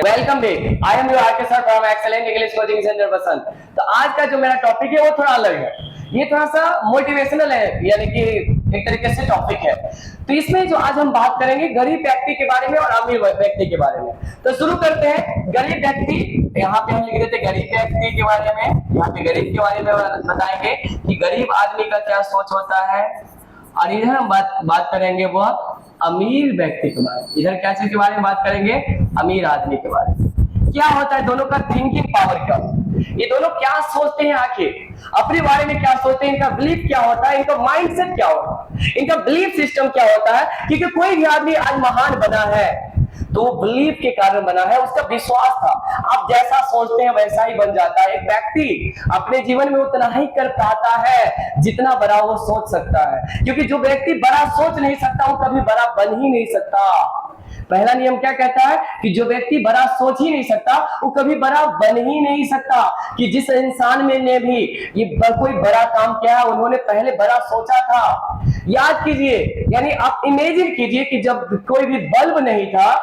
Welcome day. I am your RK sir from excellent English coaching centre Basant. तो आज का जो मेरा टॉपिक है वो थोड़ा अलग है, ये थोड़ा सा मोटिवेशनल है, यानी कि एक तरीके से टॉपिक है। तो इसमें जो आज हम बात करेंगे गरीब व्यक्ति के बारे में और अमीर व्यक्ति के बारे में। तो शुरू करते हैं। गरीब व्यक्ति, यहाँ पे हम लिख देते गरीब व्यक्ति के बारे में, यहाँ पे गरीब के बारे में बताएंगे कि गरीब आदमी का क्या सोच होता है, और इधर हम बात करेंगे वो अमीर व्यक्ति के बारे में। इधर क्या चीज के बारे में बात करेंगे? अमीर आदमी के बारे में। क्या होता है दोनों का थिंकिंग पावर क्या, ये दोनों क्या सोचते हैं, आखिर अपने बारे में क्या सोचते हैं, इनका बिलीफ क्या होता है, इनका माइंडसेट क्या होता है, इनका बिलीफ सिस्टम क्या होता है। क्योंकि कोई भी आदमी आज महान बना है तो वो बिलीफ के कारण बना है, उसका विश्वास था। आप जैसा सोचते हैं वैसा ही बन जाता है। एक व्यक्ति अपने जीवन में उतना ही कर पाता है जितना बड़ा वो सोच सकता है, क्योंकि जो व्यक्ति बड़ा सोच नहीं सकता वो कभी बड़ा बन ही नहीं सकता। पहला नियम क्या कहता है कि जो व्यक्ति बड़ा सोच ही नहीं सकता वो कभी बड़ा बन ही नहीं सकता। कि जिस इंसान में ने भी ये कोई बड़ा काम किया है उन्होंने पहले बड़ा सोचा था। याद कीजिए, यानी आप इमेजिन कीजिए कि जब कोई भी बल्ब नहीं था,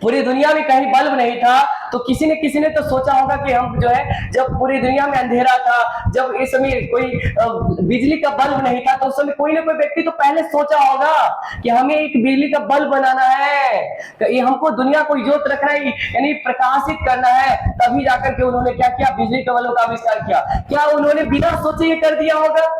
पूरी दुनिया में कहीं बल्ब नहीं था, तो किसी ने तो सोचा होगा कि हम जो है, जब पूरी दुनिया में अंधेरा था, जब इस समय कोई बिजली का बल्ब नहीं था, तो उस समय कोई ना कोई व्यक्ति तो पहले सोचा होगा कि हमें एक बिजली का बल्ब बनाना है, तो ये हमको दुनिया को इजोत रखना है, यानी प्रकाशित करना है। तभी जाकर के उन्होंने क्या किया, बिजली का बल्ब का आविष्कार किया। क्या उन्होंने बिना सोचे ये कर दिया होगा?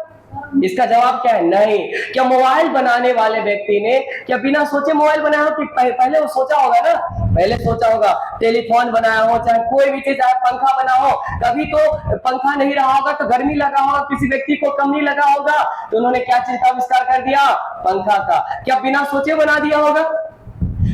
इसका जवाब क्या है? नहीं। क्या मोबाइल बनाने वाले व्यक्ति ने क्या बिना सोचे मोबाइल बनाया हो? कि पहले वो सोचा होगा ना, पहले सोचा होगा। टेलीफोन बनाया हो, चाहे कोई भी चीज, चाहे पंखा बना हो, कभी तो पंखा नहीं रहा होगा तो गर्मी लगा होगा, किसी व्यक्ति को कम नहीं लगा होगा, तो उन्होंने क्या चीज का आविष्कार कर दिया? पंखा का। क्या बिना सोचे बना दिया होगा?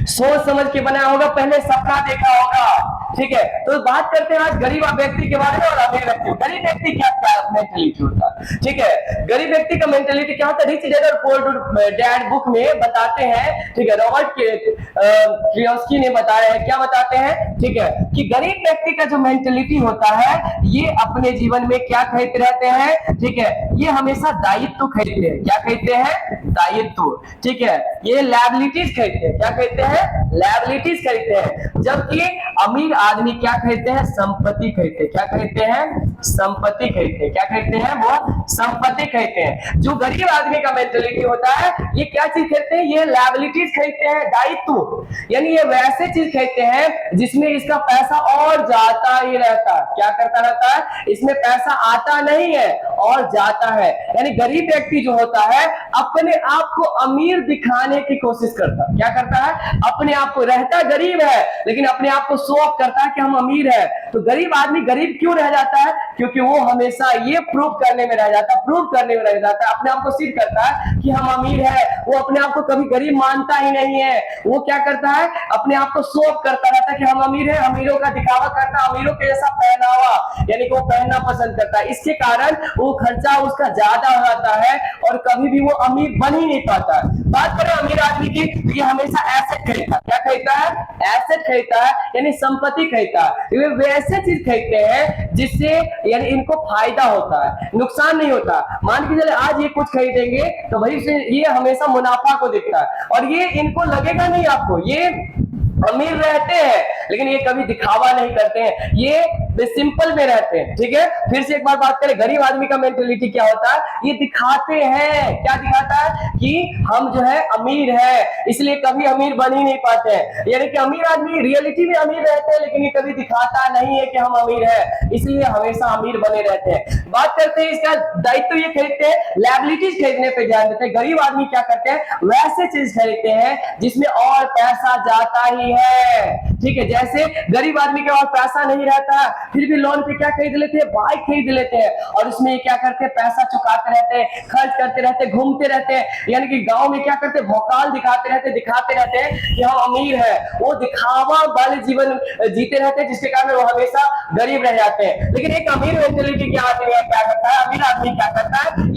सोच समझ के बनाया होगा, पहले सपना देखा होगा। ठीक है, तो बात करते हैं आज गरीब व्यक्ति के बारे में और अमीर व्यक्ति। गरीब व्यक्ति क्या मेंटेलिटी होता है? ठीक है, गरीब व्यक्ति का मेंटेलिटी क्या होता है? रिच डैड और पुअर डैड बुक में बताते हैं, ठीक है, रॉबर्ट कियोसाकी ने बताया है। क्या बताते हैं? ठीक है, कि गरीब व्यक्ति का जो मेंटेलिटी होता है, ये अपने जीवन में क्या खरीदते रहते हैं? ठीक है, ये हमेशा दायित्व खरीदते हैं। क्या खरीदते हैं? दायित्व। ठीक है, ये लायबिलिटीज खरीदते हैं। क्या खरीदते हैं? लायबिलिटीज खरीदते हैं। जबकि अमीर आदमी क्या खरीदते हैं? संपत्ति खरीदते हैं। क्या खरीदते हैं? संपत्ति खरीदते हैं। क्या खरीदते हैं? वो संपत्ति खरीदते हैं। जो गरीब आदमी का मेंटेलिटी होता है, ये क्या चीज खरीदते हैं? ये लायबिलिटीज खरीदते हैं, दायित्व। यानी ये वैसे चीज खरीदते हैं जिसमें इसका पैसा और जाता ही रहता है। क्या करता रहता है? इसमें पैसा आता नहीं है और जाता है। यानी गरीब व्यक्ति जो होता है अपने आप को अमीर दिखाने की कोशिश करता है। क्या करता है? अपने आप को, रहता गरीब है लेकिन अपने आप को शो ऑफ करता है कि हम अमीर है। तो गरीब आदमी गरीब क्यों रह जाता है? क्योंकि वो हमेशा ये प्रूव करने में रह जाता है, अपने आप को सिद्ध करता है कि हम अमीर है। वो अपने आप को कभी गरीब मानता ही नहीं है। वो क्या करता है? अपने आप को शो ऑफ करता रहता है कि हम अमीर है, अमीरों का दिखावा करता है, अमीरों के जैसा पहनावा, यानी कि वो पहनना पसंद करता है। इसके कारण वो खर्चा उसका ज्यादा हो जाता है और कभी भी वो अमीर बन ही नहीं पाता है। बात करें अमीर आदमी की, ये हमेशा एसेट खरीदता है। क्या खरीदता है? एसेट खरीदता है, यानी संपत्ति खरीदता है। वे वैसे चीज खरीदते हैं जिससे यानी इनको फायदा होता है, नुकसान नहीं होता। मान के चले आज ये कुछ खरीदेंगे तो भाई से ये हमेशा मुनाफा को दिखता है और ये इनको लगेगा नहीं, आपको ये अमीर रहते हैं लेकिन ये कभी दिखावा नहीं करते हैं, ये सिंपल में रहते हैं। ठीक है, फिर से एक बार बात करें, गरीब आदमी का मेंटेलिटी क्या होता है? ये दिखाते हैं। क्या दिखाता है? कि हम जो है अमीर है, इसलिए कभी अमीर बन ही नहीं पाते हैं। यानी कि अमीर आदमी रियलिटी में अमीर रहते हैं लेकिन ये कभी दिखाता नहीं है कि हम अमीर है, इसलिए हमेशा अमीर बने रहते हैं। बात करते हैं इसका दायित्व, ये खरीदते हैं, लायबिलिटीज खरीदने पर ध्यान देते हैं। गरीब आदमी क्या करते हैं? वैसे चीज खरीदते हैं जिसमें और पैसा जाता ही है। ठीक है, जैसे गरीब आदमी के पास पैसा नहीं रहता फिर भी लोन पे क्या खरीद लेते हैं? बाइक खरीद लेते हैं और उसमें क्या करते हैं? पैसा चुकाते रहते हैं, खर्च करते रहते हैं, घूमते रहते हैं। यानी कि गांव में क्या करते हैं? भौकाल दिखाते रहते हैं कि हम अमीर है। वो दिखावा वाले जीवन जीते रहते हैं जिसके कारण वो हमेशा गरीब रह जाते हैं। लेकिन एक अमीर मेंटेलिटी क्या आदमी क्या करता है? अमीर आदमी क्या करता है?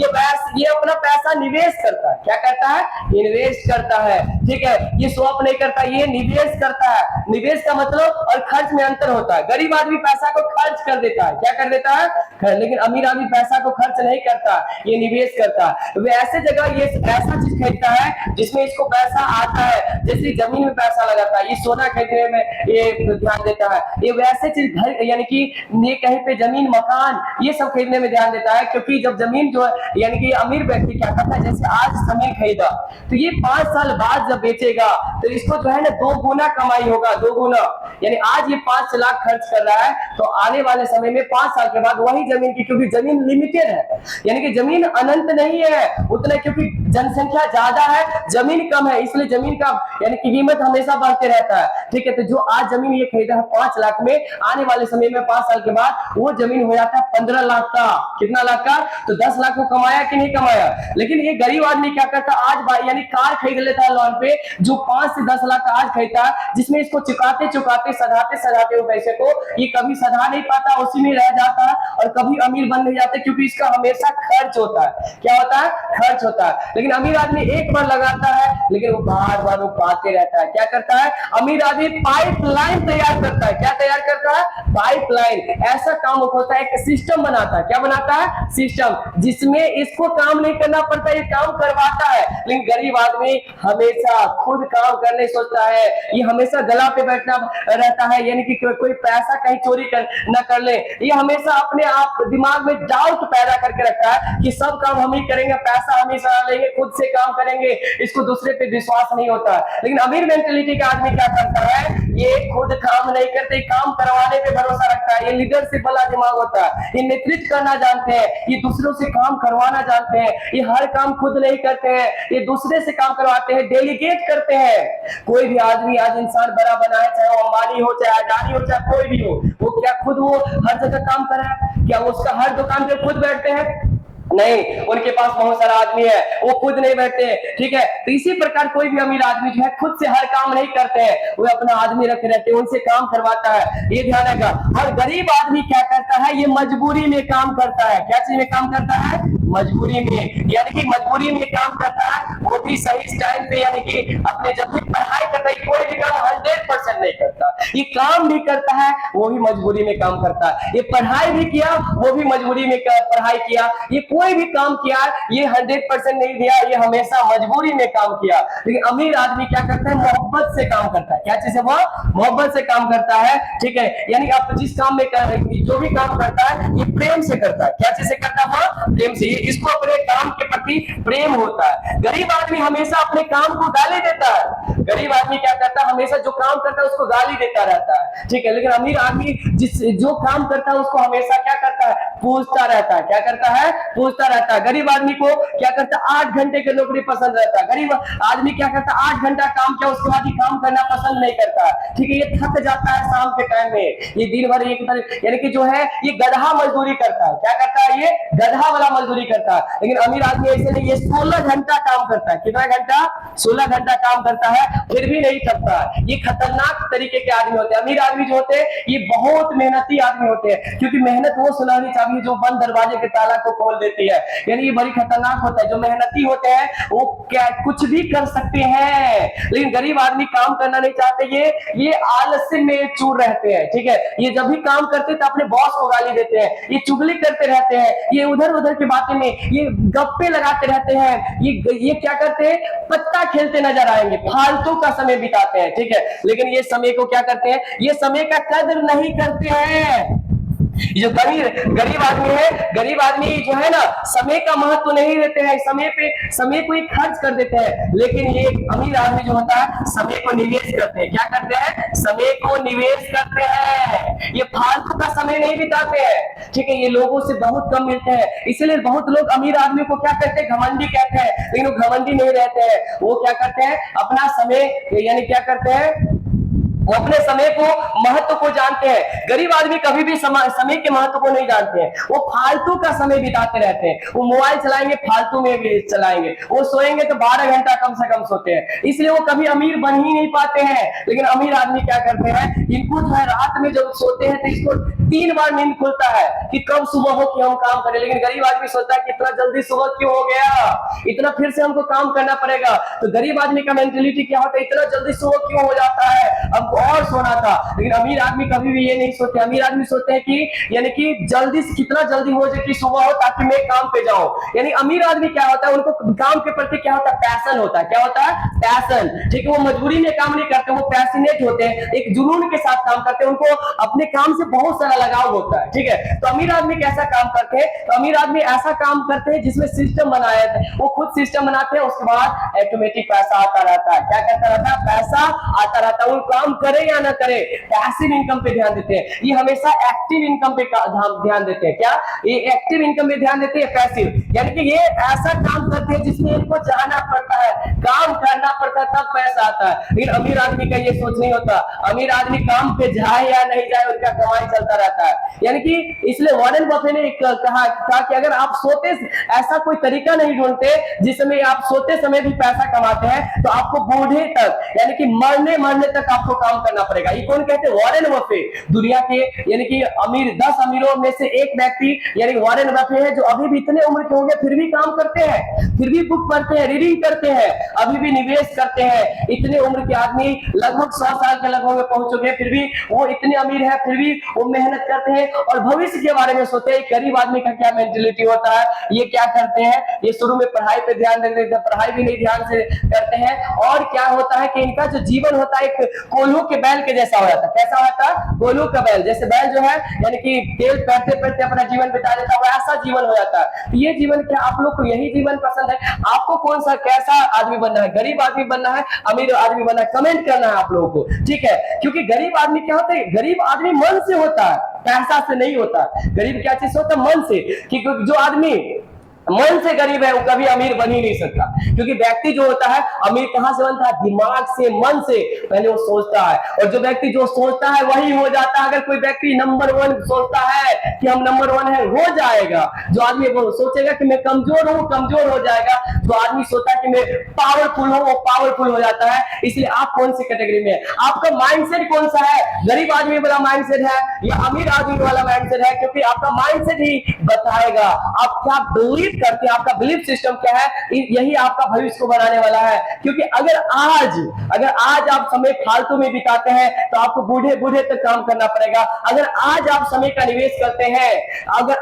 ये अपना पैसा निवेश करता है। क्या करता है? इन्वेस्ट करता है। ठीक है, ये स्वैप नहीं करता, ये निवेश करता है। निवेश का मतलब और खर्च में अंतर होता है। गरीब आदमी पैसा को खर्च कर देता है। क्या कर देता है? लेकिन अमीर आदमी पैसा को खर्च नहीं करता, ये निवेश करता है। वे ऐसे जगह ये ऐसा चीज खरीदता है जिसमें इसको पैसा आता है, जैसे जमीन में पैसा लगाता है, ये सोना खरीदने में ये ध्यान देता है, ये वैसे चीज घर यानी कि ये कहीं पे जमीन मकान ये सब खरीदने में ध्यान देता है। क्योंकि जब जमीन जो है यानी कि अमीर व्यक्ति क्या करता है, जैसे आज जमीन खरीदा तो ये 5 साल बाद जब बेचेगा तो इसको जो है ना 2 गुना कमाई होगा, 2 गुना। यानी आज ये 5 लाख खर्च कर रहा है तो आने वाले समय में 5 साल के बाद वही जमीन की, क्योंकि जमीन लिमिटेड है यानी कि जमीन अनंत नहीं है उतना, क्योंकि जनसंख्या ज्यादा है जमीन कम है, इसलिए जमीन का यानी कि कीमत हमेशा बढ़ते रहता है। ठीक है, तो जो आज जमीन ये खरीदा है 5 लाख में, आने वाले समय में 5 साल के बाद वो जमीन हो जाता है 15 लाख का। कितना लाख का? तो 10 लाख को कमाया कि नहीं कमाया। लेकिन ये गरीब आदमी क्या करता है, आज यानी कार खरीद लेता है लोन पे, जो 5 से 10 लाख का आज खरीदता है, जिसमें इसको चुकाते चुकाते सधाते सधाते वो पैसे को ये कभी सधा नहीं पाता, उसी में रह जाता है और कभी अमीर बन नहीं जाता, क्योंकि इसका हमेशा खर्च होता है। क्या होता है? खर्च होता है। लेकिन अमीर आदमी एक बार लगाता है लेकिन वो बार बार वो पाते रहता है। क्या करता है? अमीर आदमी पाइपलाइन तैयार करता है। क्या तैयार करता है? पाइपलाइन। ऐसा काम होता है, एक सिस्टम बनाता है। क्या बनाता है? सिस्टम, जिसमें इसको काम नहीं करना पड़ता, ये काम करवाता है। लेकिन गरीब आदमी हमेशा खुद काम करने सोचता है, ये हमेशा गला पे बैठना रहता है, यानी कि कोई पैसा कहीं चोरी न कर ले। ये हमेशा अपने आप दिमाग में डाउट पैदा करके रखता है कि सब काम हम ही करेंगे, पैसा हम ही सजा लेंगे, खुद से काम करेंगे, इसको दूसरे पे विश्वास नहीं होता। लेकिन अमीर मेंटेलिटी का आदमी क्या करता है, ये खुद काम नहीं करते, काम करवाने पे भरोसा रखता है। ये लीडरशिप वाला दिमाग होता है, ये नेतृत्व करना जानते हैं, ये दूसरों से काम करवाना जानते हैं, ये हर काम खुद नहीं करते हैं, ये दूसरे से काम करवाते हैं, डेलीगेट करते हैं। कोई भी आदमी आज इंसान बड़ा बना है, चाहे वो अंबानी हो, चाहे अडानी हो, चाहे कोई भी हो, वो क्या खुद वो हर जगह काम कर रहा है? क्या उसका हर दुकान पे खुद बैठते हैं? नहीं, उनके पास बहुत सारा आदमी है, वो खुद नहीं बैठते। ठीक है, तो इसी प्रकार कोई भी अमीर आदमी जो है खुद से हर काम नहीं करते हैं, वो अपना आदमी रखे रहते हैं, उनसे काम करवाता है, ये ध्यान रखा। और गरीब आदमी क्या करता है, ये मजबूरी में काम करता है। क्या चीज में काम करता है? मजबूरी में, यानी कि मजबूरी में काम करता है, वो भी सही टाइम पे, यानी कि अपने जब भी पढ़ाई करता है, कोई भी काम 100% नहीं करता, ये काम भी करता है वो भी मजबूरी में काम करता है, ये पढ़ाई भी किया वो भी मजबूरी में पढ़ाई किया, ये कोई भी काम किया ये 100% नहीं दिया, ये हमेशा मजबूरी में काम किया। लेकिन अमीर आदमी क्या करता है? मोहब्बत से काम करता है। क्या चीज है? वो मोहब्बत से काम करता है। ठीक है, यानी आप जिस काम में जो भी काम करता है ये प्रेम से करता है। क्या चीज से करता है? वो प्रेम से, इसको अपने काम के प्रति प्रेम होता है। गरीब आदमी हमेशा अपने काम को गाली देता है। गरीब आदमी क्या करता है? हमेशा जो काम करता है उसको गाली देता रहता है। ठीक है, लेकिन अमीर आदमी जो काम करता है उसको हमेशा क्या करता है? पूछता रहता है। क्या करता है? पूछता रहता है। गरीब आदमी को क्या करता है? 8 घंटे की नौकरी पसंद रहता है। गरीब आदमी क्या करता है? 8 घंटा काम किया उसके बाद ही काम करना पसंद नहीं करता। ठीक है, ये थक जाता है शाम के टाइम में, ये दिन भर एक तरह यानी कि जो है ये गधा मजदूरी करता है। क्या करता है? ये गधा वाला मजदूरी करता है। लेकिन अमीर आदमी ऐसे नहीं, ये 16 घंटा काम करता है। कितना घंटा? 16 घंटा काम करता है, फिर भी नहीं थकता। ये खतरनाक तरीके के आदमी होते हैं। अमीर आदमी जो होते हैं ये बहुत मेहनती आदमी होते हैं, क्योंकि मेहनत वो सुनहरी चाबी जो बंद दरवाजे के ताला को खोल देती है। यानी ये बड़ी खतरनाक होता है। जो मेहनती होते हैं वो क्या कुछ भी कर सकते हैं, लेकिन गरीब आदमी काम करना नहीं चाहते, ये आलस्य में चूर रहते हैं। ठीक है, ये जब भी काम करते तो अपने बॉस को गाली देते हैं, ये चुगली करते रहते हैं, ये उधर उधर की बातें में ये गप्पे लगाते रहते हैं, ये क्या करते हैं? पत्ता खेलते नजर आएंगे, फालतू का समय बिताते हैं। ठीक है, लेकिन ये समय को क्या करते हैं? ये समय का कदर नहीं करते हैं। जो गरीब आदमी है, गरीब आदमी जो है ना समय का महत्व नहीं देते हैं, समय को ही खर्च कर देते हैं। लेकिन ये अमीर आदमी जो होता है समय को निवेश करते हैं। क्या करते हैं? समय को निवेश करते हैं, ये फालतू का समय नहीं बिताते हैं। ठीक है, ये लोगों से बहुत कम मिलते हैं, इसीलिए बहुत लोग अमीर आदमी को क्या कहते हैं? घमंडी कहते हैं। लेकिन वो घमंडी नहीं रहते हैं, वो क्या करते हैं? अपना समय यानी क्या करते हैं? वो अपने समय को महत्व को जानते हैं। गरीब आदमी कभी भी समय के महत्व को नहीं जानते हैं, वो फालतू का समय बिताते रहते हैं। वो मोबाइल चलाएंगे, फालतू में भी चलाएंगे, वो सोएंगे तो 12 घंटा कम से कम सोते हैं, इसलिए वो कभी अमीर बन ही नहीं पाते हैं। लेकिन अमीर आदमी क्या करते हैं? इनको जो है रात में जब सोते हैं तो इसको 3 बार नींद खुलता है कि कब सुबह हो कि हम काम करें। लेकिन गरीब आदमी सोचता है कि इतना जल्दी सुबह क्यों हो गया, इतना फिर से हमको काम करना पड़ेगा। तो गरीब आदमी का मेंटेलिटी क्या होता है? इतना जल्दी सुबह क्यों हो जाता है, अब आपको और सोना था। लेकिन अमीर आदमी कभी भी ये नहीं सोचते, अमीर आदमी सोचते हैं कि यानी कि जल्दी से कितना जल्दी हो जाए कि सुबह हो ताकि मैं काम पे जाऊं। यानी अमीर आदमी क्या होता है, उनको काम के प्रति क्या होता है, पैशन होता है। क्या होता है? पैशन। ठीक है, वो मजबूरी में काम नहीं करते, वो पैशनेट होते हैं, एक जुनून के साथ काम करते हैं, उनको अपने काम से बहुत सारा लगाव होता है। ठीक है, तो अमीर आदमी कैसा काम करते हैं? तो अमीर आदमी ऐसा काम करते हैं जिसमें सिस्टम बनाया है, वो खुद सिस्टम बनाते हैं, उसके बाद ऑटोमेटिक पैसा आता रहता है। क्या करता रहता है? पैसा आता रहता है। वो काम करे या ना करे, पैसिव इनकम पे ध्यान देते हैं। ये हमेशा एक्टिव इनकम पे ध्यान देते हैं। क्या ये एक्टिव इनकम पे ध्यान देते हैं? पैसिव, यानी कि ये ऐसा काम करते हैं जिसमें इनको जाना पड़ता है, काम करना पड़ता है, तब पैसा आता है। लेकिन अमीर आदमी का ये सोच नहीं होता। अमीर आदमी काम पे जाए या नहीं जाए, उसका कमाई चलता रहता है। यानी कि इसलिए वॉरेन बफे ने कहा था कि अगर आप सोते ऐसा कोई तरीका नहीं ढूंढते जिसमें आप सोते समय भी पैसा कमाते हैं, तो आपको बूढ़े तक यानी कि मरने तक आपको काम करना पड़ेगा। ये कौन कहते हैं? Warren Buffett. दुनिया के यानी कि 10 अमीरों में से एक व्यक्ति यानी वॉरेन बफे है, जो अभी भी इतने उम्र के होंगे फिर भी काम करते हैं, फिर भी बुक पढ़ते हैं, रीडिंग करते हैं, अभी भी निवेश करते हैं। इतने उम्र के आदमी लगभग 100 साल के लगभग में पहुंच चुके हैं, फिर भी वो इतने अमीर है, फिर भी वो मेहनत करते हैं और भविष्य के बारे में सोचते हैं। गरीब आदमी का क्या मेंटेलिटी होता है, ये क्या करते हैं? ये शुरू में पढ़ाई पे ध्यान देते हैं, पढ़ाई भी नहीं ध्यान से करते हैं। और क्या होता है कि इनका जो जीवन होता है एक कोल्हू के बैल के जैसा हो जाता है। कैसा होता है? कोल्हू का बैल, जैसे बैल जो है यानी कि तेल पेरते पेरते अपना जीवन बिता देता है, ऐसा जीवन हो जाता है। तो ये जीवन, क्या आप लोग को यही जीवन पसंद है? आपको कौन सा कैसा आदमी बनना है? गरीब आदमी बनना है, अमीर आदमी बनना है? कमेंट करना है आप लोगों को, ठीक है? क्योंकि गरीब आदमी क्या होता है? गरीब आदमी मन से होता है, पैसा से नहीं होता। गरीब क्या चीज होता है? मन से। कि जो आदमी मन से गरीब है वो कभी अमीर बन ही नहीं सकता। क्योंकि व्यक्ति जो होता है अमीर कहां से बनता है? दिमाग से, मन से पहले वो सोचता है, और जो व्यक्ति जो सोचता है वही हो जाता है। अगर कोई व्यक्ति नंबर 1 सोचता है कि हम नंबर 1 है, हो जाएगा। जो आदमी वो सोचेगा कि मैं कमजोर हूं, कमजोर हो जाएगा। जो आदमी सोचता है कि मैं पावरफुल हूं, वो पावरफुल हो जाता है। इसलिए आप कौन सी कैटेगरी में है? आपका माइंडसेट कौन सा है? गरीब आदमी वाला माइंडसेट है या अमीर आदमी वाला माइंडसेट है? क्योंकि आपका माइंडसेट ही बताएगा आप क्या बिलीव करते हैं, आपका बिलीफ सिस्टम क्या है, यही आपका भविष्य को बनाने वाला है। क्योंकि अगर आज आप समय फालतू में बिताते हैं तो आपको बूढ़े बूढ़े तक काम करना पड़ेगा। अगर आज आप समय का निवेश करते हैं, अगर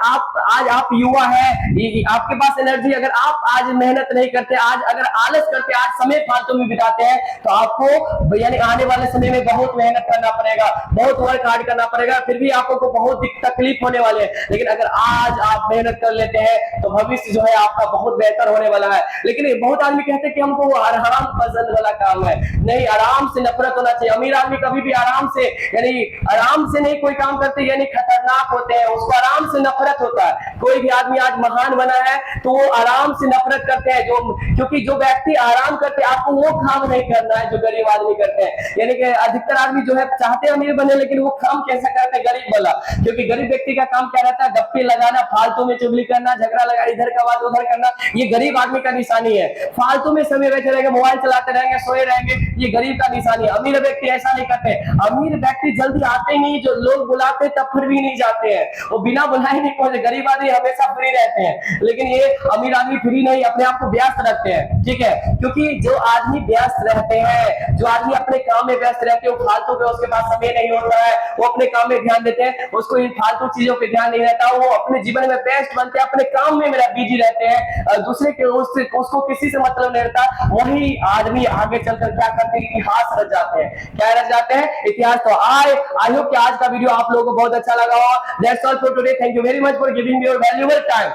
आज आप युवा हैं, आपके पास एनर्जी, अगर आप आज मेहनत नहीं करते, आज अगर आलस करते, आज समय फालतू में बिताते हैं, तो आपको यानी आने वाले समय में बहुत मेहनत करना पड़ेगा, बहुत वर्क हार्ड करना पड़ेगा, फिर भी आपको बहुत तकलीफ होने वाले हैं। लेकिन अगर आज आप मेहनत कर लेते हैं तो भविष्य जो है आपका बहुत बेहतर होने वाला है। लेकिन बहुत आदमी कहते हैं कि हमको वो आराम पसंद वाला काम है। नहीं, आराम से नफरत होना चाहिए। अमीर आदमी कभी भी आराम से यानी आराम से नहीं कोई काम करते, यानी खतरनाक होते हैं, उसको आराम से नफरत होता है। कोई भी आदमी आज महान बना है तो वो आराम से नफरत करते हैं, क्योंकि जो व्यक्ति आराम करते हैं आपको वो काम नहीं करना है जो गरीब आदमी करते हैं। यानी कि अधिकतर आदमी जो है चाहते अमीर बने, लेकिन वो काम कैसा करते हैं? गरीब वाला। क्योंकि गरीब व्यक्ति का काम क्या रहता है? गप्पे लगाना, फालतू में चुगली करना, झगड़ा लगा, इधर का बात उधर करना। ये गरीब आदमी का निशानी है। फालतू में समय बैठे रहेंगे, मोबाइल चलाते रहेंगे, सोए रहेंगे, ये गरीब का निशानी है। अमीर व्यक्ति ऐसा नहीं करते। अमीर व्यक्ति जल्दी आते नहीं, जो लोग बुलाते तब फिर भी नहीं जाते हैं, वो बिना बुलाए नहीं पहुंचे। गरीब आदमी हमेशा फ्री रहते हैं, लेकिन ये अमीर आदमी फ्री नहीं, अपने आप को व्यस्त रखते हैं। ठीक है, क्योंकि जो आदमी व्यस्त रहते हैं, जो आदमी अपने काम में व्यस्त रहते हैं, वो फालतू पे उसके पास समय नहीं होता है, वो अपने काम में ध्यान देते हैं, उसको इन फालतू चीजों पे ध्यान नहीं रहता। वो अपने जीवन में बेस्ट बनते हैं, अपने काम में मेरा बिजी रहते हैं, दूसरे के उसको किसी से मतलब नहीं रहता। वही आदमी आगे चलकर क्या करते हैं? इतिहास रच जाते हैं। क्या रच जाते हैं? इतिहास। तो आई होप कि आज का वीडियो आप लोगों को बहुत अच्छा लगा हो। That's all for today. Thank you very much for giving me your valuable time.